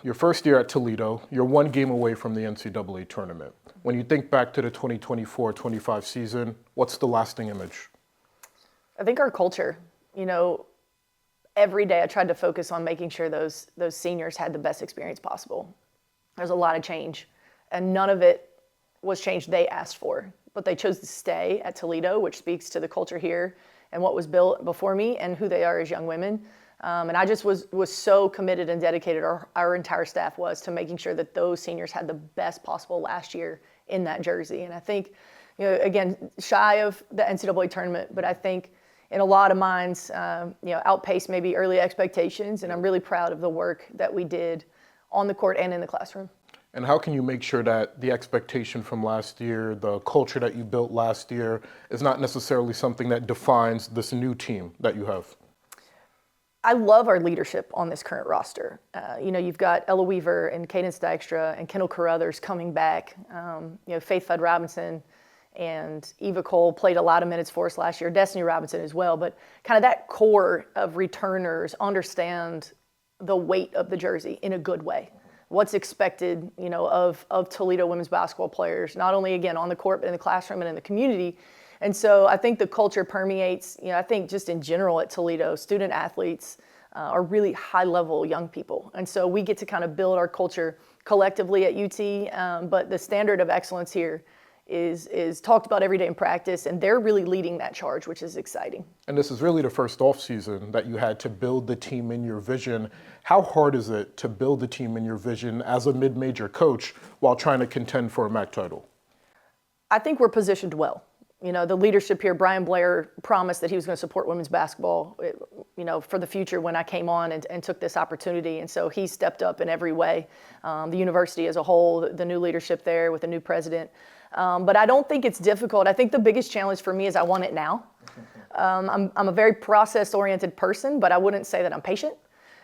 Your first year at Toledo, you're one game away from the NCAA Tournament. When you think back to the 2024-25 season, what's the lasting image? I think our culture. Every day I tried to focus on making sure those seniors had the best experience possible. There's a lot of change, and none of it was change they asked for, but they chose to stay at Toledo, which speaks to the culture here and what was built before me and who they are as young women. And I just was so committed and dedicated, our entire staff was, to making sure that those seniors had the best possible last year in that jersey. And I think, again, shy of the NCAA tournament, but I think in a lot of minds, outpaced maybe early expectations. And I'm really proud of the work that we did on the court and in the classroom. And how can you make sure that the expectation from last year, the culture that you built last year, is not necessarily something that defines this new team that you have? I love our leadership on this current roster. You've got Ella Weaver and Cadence Dykstra and Kendall Carruthers coming back. Faith Fudd Robinson and Eva Cole played a lot of minutes for us last year. Destiny Robinson as well. But kind of that core of returners understand the weight of the jersey in a good way. What's expected, of Toledo women's basketball players, not only, again, on the court, but in the classroom and in the community. And so I think the culture permeates, I think just in general at Toledo, student athletes are really high-level young people. And so we get to kind of build our culture collectively at UT, but the standard of excellence here is talked about every day in practice, and they're really leading that charge, which is exciting. And this is really the first offseason that you had to build the team in your vision. How hard is it to build the team in your vision as a mid-major coach while trying to contend for a MAC title? I think we're positioned well. The leadership here, Brian Blair promised that he was going to support women's basketball, for the future when I came on and took this opportunity. And so he stepped up in every way. The university as a whole, the new leadership there with the new president. But I don't think it's difficult. I think the biggest challenge for me is I want it now. I'm a very process-oriented person, but I wouldn't say that I'm patient.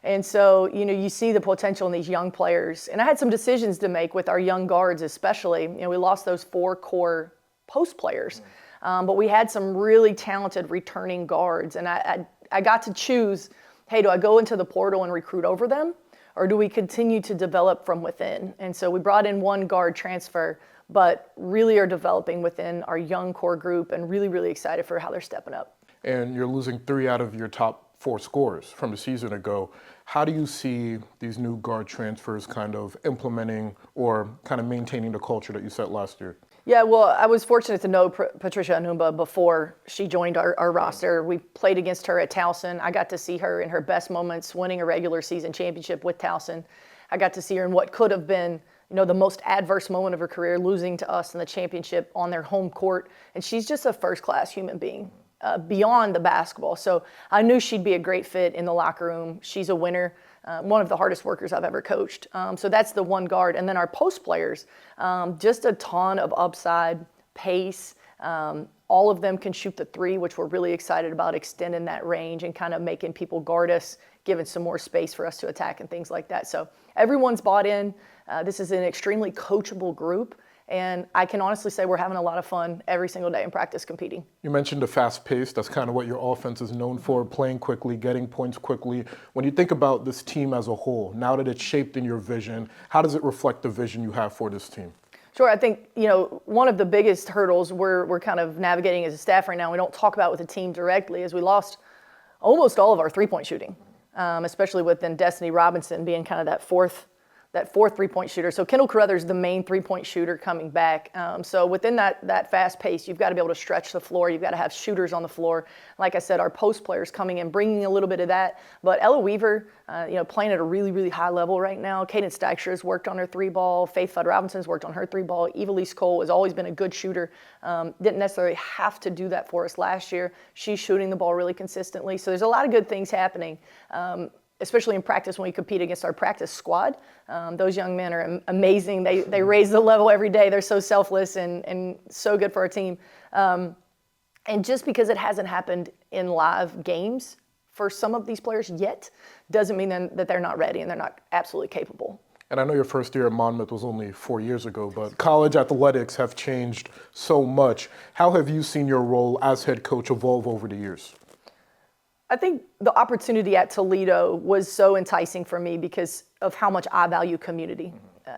And so, you see the potential in these young players. And I had some decisions to make with our young guards especially. We lost those 4 core post players. But we had some really talented returning guards. And I got to choose, hey, do I go into the portal and recruit over them? Or do we continue to develop from within? And so we brought in 1 guard transfer, but really are developing within our young core group and really, really excited for how they're stepping up. And you're losing 3 out of your top 4 scorers from a season ago. How do you see these new guard transfers kind of implementing or kind of maintaining the culture that you set last year? Yeah, well, I was fortunate to know Patricia Anumba before she joined our roster. We played against her at Towson. I got to see her in her best moments, winning a regular season championship with Towson. I got to see her in what could have been, the most adverse moment of her career, losing to us in the championship on their home court. And she's just a first-class human being beyond the basketball. So I knew she'd be a great fit in the locker room. She's a winner. One of the hardest workers I've ever coached. So that's the 1 guard. And then our post players, just a ton of upside, pace. All of them can shoot the 3, which we're really excited about, extending that range and kind of making people guard us, giving some more space for us to attack and things like that. So everyone's bought in. This is an extremely coachable group. And I can honestly say we're having a lot of fun every single day in practice competing. You mentioned the fast pace. That's kind of what your offense is known for, playing quickly, getting points quickly. When you think about this team as a whole, now that it's shaped in your vision, how does it reflect the vision you have for this team? Sure. I think, one of the biggest hurdles we're kind of navigating as a staff right now, we don't talk about with the team directly, is we lost almost all of our 3-point shooting, especially with then Destiny Robinson being kind of that fourth 3-point shooter. So Kendall Carruthers, the main 3-point shooter coming back. So within that fast pace, you've got to be able to stretch the floor. You've got to have shooters on the floor. Like I said, our post players coming in, bringing a little bit of that. But Ella Weaver, playing at a really, really high level right now. Cadence Dykstra has worked on her 3-ball. Faith Fudd Robinson's worked on her 3-ball. Evilise Cole has always been a good shooter. Didn't necessarily have to do that for us last year. She's shooting the ball really consistently. So there's a lot of good things happening. Especially in practice when we compete against our practice squad. Those young men are amazing. They raise the level every day. They're so selfless and so good for our team. And just because it hasn't happened in live games for some of these players yet, doesn't mean then that they're not ready and they're not absolutely capable. And I know your first year at Monmouth was only 4 years ago, but college athletics have changed so much. How have you seen your role as head coach evolve over the years? I think the opportunity at Toledo was so enticing for me because of how much I value community,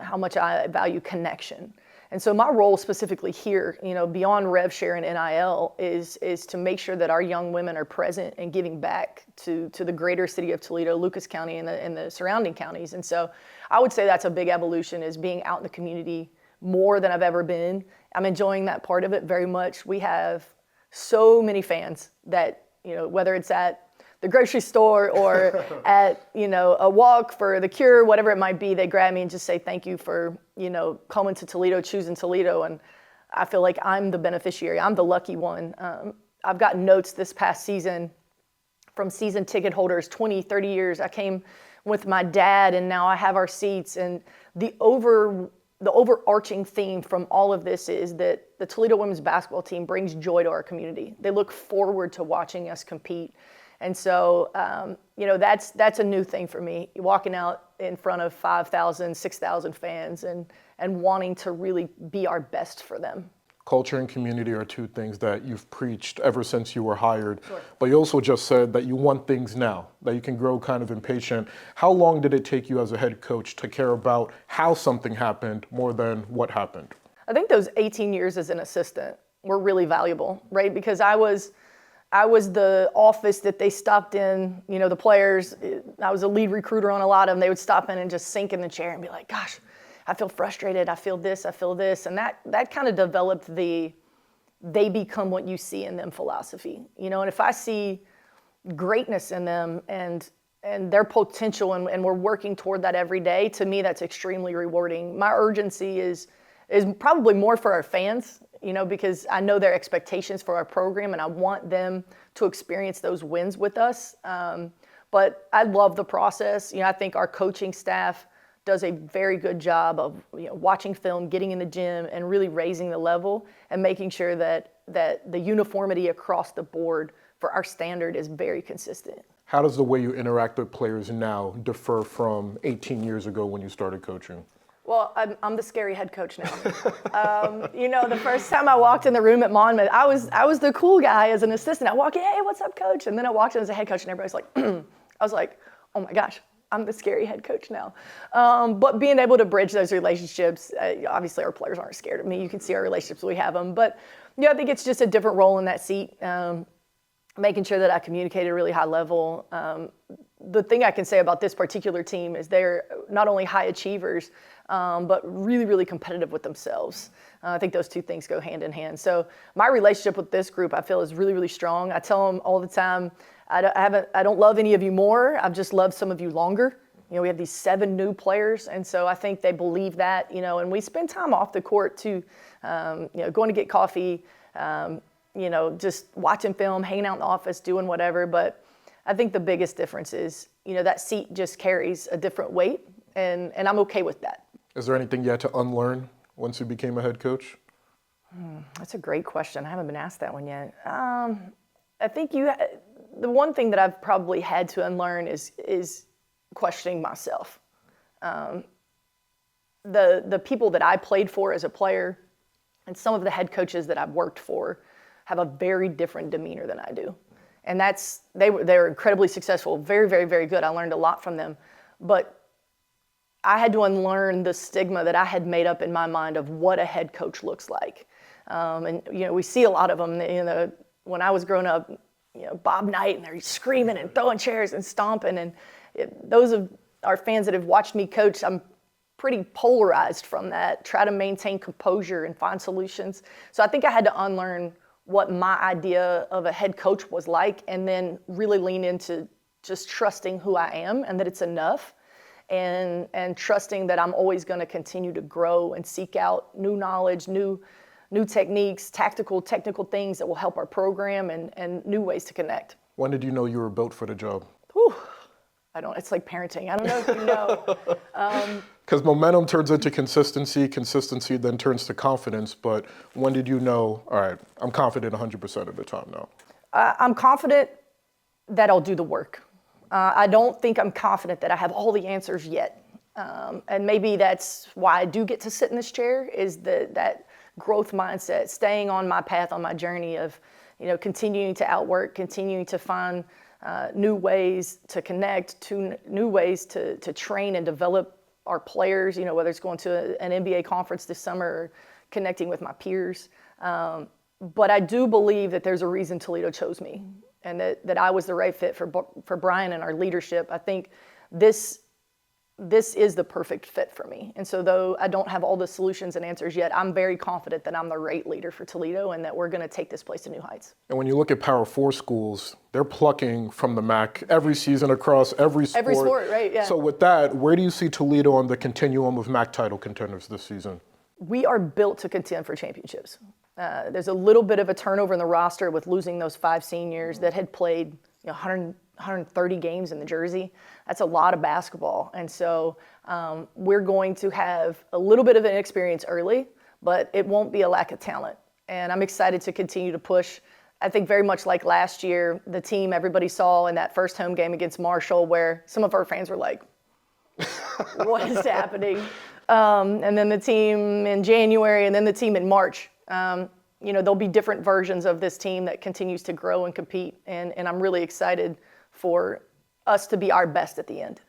how much I value connection. And so my role specifically here, beyond rev share and NIL, is to make sure that our young women are present and giving back to the greater city of Toledo, Lucas County, and the surrounding counties. And so I would say that's a big evolution, is being out in the community more than I've ever been. I'm enjoying that part of it very much. We have so many fans that, whether it's at the grocery store or at, a walk for the cure, whatever it might be, they grab me and just say, thank you for, coming to Toledo, choosing Toledo. And I feel like I'm the beneficiary. I'm the lucky one. I've gotten notes this past season from season ticket holders, 20, 30 years. I came with my dad and now I have our seats. And the overarching theme from all of this is that the Toledo women's basketball team brings joy to our community. They look forward to watching us compete. And so, that's a new thing for me, walking out in front of 5,000, 6,000 fans and wanting to really be our best for them. Culture and community are two things that you've preached ever since you were hired. Sure. But you also just said that you want things now, that you can grow kind of impatient. How long did it take you as a head coach to care about how something happened more than what happened? I think those 18 years as an assistant were really valuable, right? Because I was the office that they stopped in, the players. I was a lead recruiter on a lot of them. They would stop in and just sink in the chair and be like, gosh, I feel frustrated. I feel this. And that kind of developed they become what you see in them philosophy. And if I see greatness in them and their potential and we're working toward that every day, to me, that's extremely rewarding. My urgency is probably more for our fans, because I know their expectations for our program and I want them to experience those wins with us. But I love the process. I think our coaching staff does a very good job of watching film, getting in the gym, and really raising the level and making sure that the uniformity across the board for our standard is very consistent. How does the way you interact with players now differ from 18 years ago when you started coaching? Well, I'm the scary head coach now. The first time I walked in the room at Monmouth, I was the cool guy as an assistant. I walk in, hey, what's up, coach? And then I walked in as a head coach, and everybody's like, I was like, oh my gosh, I'm the scary head coach now. But being able to bridge those relationships, obviously our players aren't scared of me. You can see our relationships, we have them. But I think it's just a different role in that seat, making sure that I communicate at a really high level. The thing I can say about this particular team is they're not only high achievers, but really, really competitive with themselves. I think those two things go hand in hand. So my relationship with this group, I feel, is really, really strong. I tell them all the time, I don't love any of you more. I've just loved some of you longer. We have these 7 new players, and so I think they believe that. And we spend time off the court too, going to get coffee, just watching film, hanging out in the office, doing whatever. But I think the biggest difference is, that seat just carries a different weight, and I'm okay with that. Is there anything you had to unlearn once you became a head coach? That's a great question. I haven't been asked that one yet. I think the one thing that I've probably had to unlearn is questioning myself. The people that I played for as a player and some of the head coaches that I've worked for have a very different demeanor than I do. And they were incredibly successful, very, very, very good. I learned a lot from them. But I had to unlearn the stigma that I had made up in my mind of what a head coach looks like. We see a lot of them, when I was growing up, Bob Knight, and they're screaming and throwing chairs and stomping. And those of our fans that have watched me coach, I'm pretty polarized from that, try to maintain composure and find solutions. So I think I had to unlearn what my idea of a head coach was like, and then really lean into just trusting who I am and that it's enough, and trusting that I'm always going to continue to grow and seek out new knowledge, new techniques, technical things that will help our program, and new ways to connect. When did you know you were built for the job? Whew. It's like parenting. I don't know if you know. Because momentum turns into consistency then turns to confidence. But when did you know, all right, I'm confident 100% of the time now? I'm confident that I'll do the work. I don't think I'm confident that I have all the answers yet. And maybe that's why I do get to sit in this chair, is that growth mindset, staying on my path, on my journey of, continuing to outwork, continuing to find new ways to connect, new ways to train and develop our players, whether it's going to an NBA conference this summer or connecting with my peers. But I do believe that there's a reason Toledo chose me and that I was the right fit for Brian and our leadership. I think this is the perfect fit for me. And so though I don't have all the solutions and answers yet, I'm very confident that I'm the right leader for Toledo and that we're going to take this place to new heights. And when you look at Power 4 schools, they're plucking from the MAC every season across every sport. Every sport, right, yeah. So with that, where do you see Toledo on the continuum of MAC title contenders this season? We are built to contend for championships. There's a little bit of a turnover in the roster with losing those 5 seniors that had played 130 games in the jersey. That's a lot of basketball. And so we're going to have a little bit of an experience early, but it won't be a lack of talent. And I'm excited to continue to push. I think very much like last year, the team everybody saw in that first home game against Marshall, where some of our fans were like, what is happening? And then the team in January and then the team in March. There'll be different versions of this team that continues to grow and compete. And I'm really excited for us to be our best at the end.